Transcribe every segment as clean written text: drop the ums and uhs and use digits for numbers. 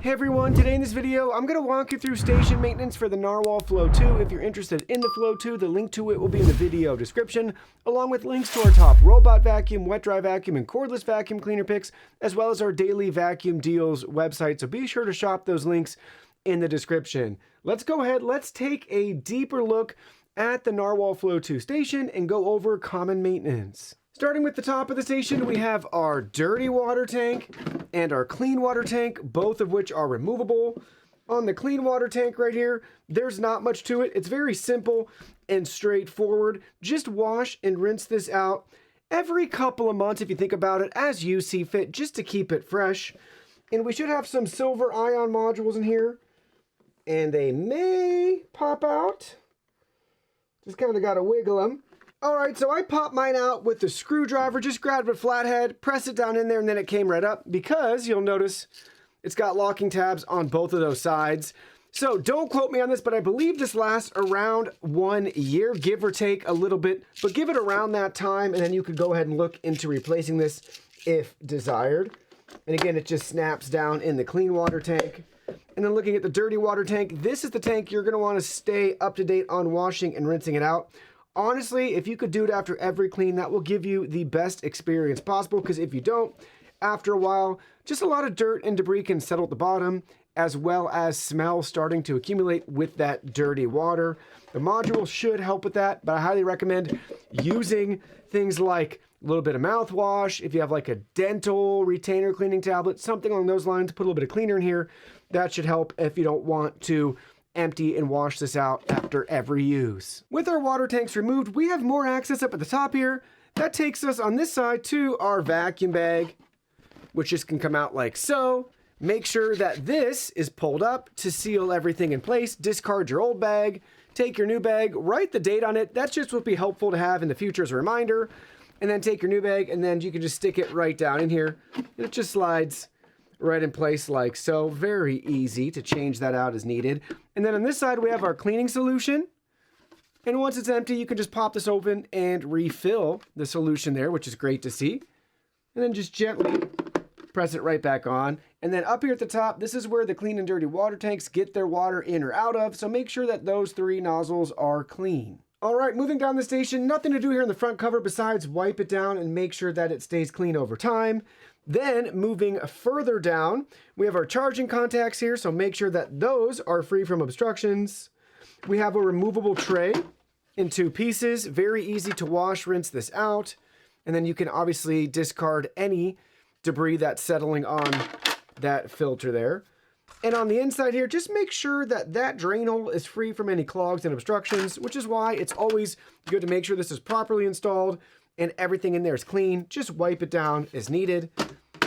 Hey everyone, today in this video, I'm going to walk you through station maintenance for the Narwal Flow 2. If you're interested in the Flow 2, the link to it will be in the video description, along with links to our top robot vacuum, wet dry vacuum, and cordless vacuum cleaner picks, as well as our daily vacuum deals website. So be sure to shop those links in the description. Let's go ahead, let's take a deeper look at the Narwal Flow 2 station and go over common maintenance. Starting with the top of the station, we have our dirty water tank and our clean water tank, both of which are removable. On the clean water tank right here, there's not much to it. It's very simple and straightforward. Just wash and rinse this out every couple of months, if you think about it, as you see fit, just to keep it fresh. And we should have some silver ion modules in here, and they may pop out. Just kind of got to wiggle them. All right, so I popped mine out with the screwdriver, just grabbed a flathead, press it down in there, and then it came right up because you'll notice it's got locking tabs on both of those sides. So don't quote me on this, but I believe this lasts around 1 year, give or take a little bit, but give it around that time, and then you could go ahead and look into replacing this if desired. And again, it just snaps down in the clean water tank. And then looking at the dirty water tank, this is the tank you're gonna wanna stay up to date on washing and rinsing it out. Honestly, if you could do it after every clean, that will give you the best experience possible, because if you don't, after a while, just a lot of dirt and debris can settle at the bottom, as well as smell starting to accumulate with that dirty water. The module should help with that, but I highly recommend using things like a little bit of mouthwash. If you have like a dental retainer cleaning tablet, something along those lines, put a little bit of cleaner in here. That should help if you don't want to empty and wash this out after every use. With our water tanks removed, we have more access up at the top here. That takes us on this side to our vacuum bag, which just can come out like so. Make sure that this is pulled up to seal everything in place. Discard your old bag, take your new bag, write the date on it. That's just what would be helpful to have in the future as a reminder. And then take your new bag, and then you can just stick it right down in here. And it just slides right in place like so. Very easy to change that out as needed. And then on this side, we have our cleaning solution. And once it's empty, you can just pop this open and refill the solution there, which is great to see. And then just gently press it right back on. And then up here at the top, this is where the clean and dirty water tanks get their water in or out of. So make sure that those 3 nozzles are clean. All right, moving down the station, nothing to do here in the front cover besides wipe it down and make sure that it stays clean over time. Then moving further down, we have our charging contacts here, so make sure that those are free from obstructions. We have a removable tray in 2 pieces, very easy to wash, rinse this out. And then you can obviously discard any debris that's settling on that filter there. And on the inside here, just make sure that that drain hole is free from any clogs and obstructions, which is why it's always good to make sure this is properly installed and everything in there is clean. Just wipe it down as needed.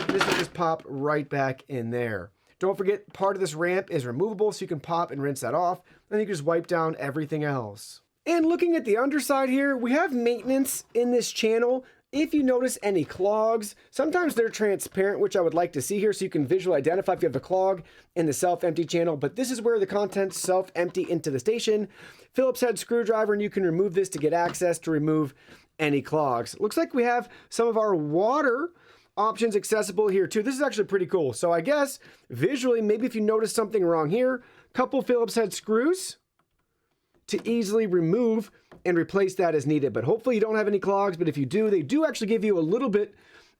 This will just pop right back in there. Don't forget, part of this ramp is removable, so you can pop and rinse that off. Then you can just wipe down everything else. And looking at the underside here, we have maintenance in this channel. If you notice any clogs, sometimes they're transparent, which I would like to see here so you can visually identify if you have a clog in the self-empty channel. But this is where the contents self-empty into the station. Phillips head screwdriver, and you can remove this to get access to remove any clogs. Looks like we have some of our water options accessible here too. This is actually pretty cool. So I guess visually, maybe if you notice something wrong here, couple Phillips head screws to easily remove and replace that as needed. But hopefully you don't have any clogs, but if you do, they do actually give you a little bit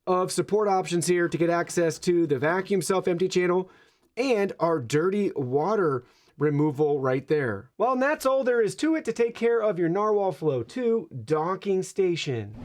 of support options here to get access to the vacuum self-empty channel and our dirty water removal right there. Well, and that's all there is to it to take care of your Narwal Flow 2 docking station.